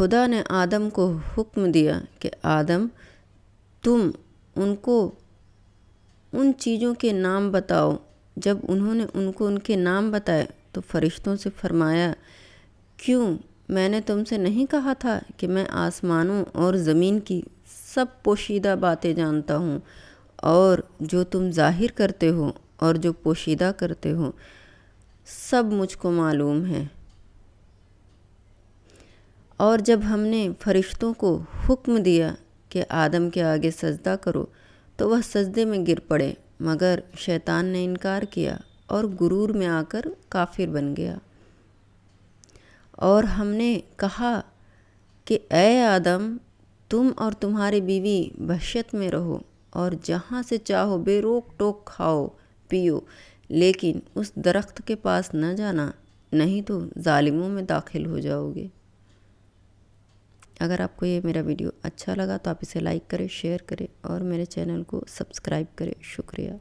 خدا نے آدم کو حکم دیا کہ آدم تم ان کو ان چیزوں کے نام بتاؤ۔ جب انہوں نے ان کو ان کے نام بتائے تو فرشتوں سے فرمایا، کیوں میں نے تم سے نہیں کہا تھا کہ میں آسمانوں اور زمین کی سب پوشیدہ باتیں جانتا ہوں، اور جو تم ظاہر کرتے ہو اور جو پوشیدہ کرتے ہو سب مجھ کو معلوم ہے۔ اور جب ہم نے فرشتوں کو حکم دیا کہ آدم کے آگے سجدہ کرو تو وہ سجدے میں گر پڑے، مگر شیطان نے انکار کیا اور غرور میں آ کر کافر بن گیا۔ اور ہم نے کہا کہ اے آدم، تم اور تمہاری بیوی بہشت میں رہو اور جہاں سے چاہو بے روک ٹوک کھاؤ پیو، لیکن اس درخت کے پاس نہ جانا، نہیں تو ظالموں میں داخل ہو جاؤ گے۔ اگر آپ کو یہ میرا ویڈیو اچھا لگا تو آپ اسے لائک کریں، شیئر کریں اور میرے چینل کو سبسکرائب کریں۔ شکریہ۔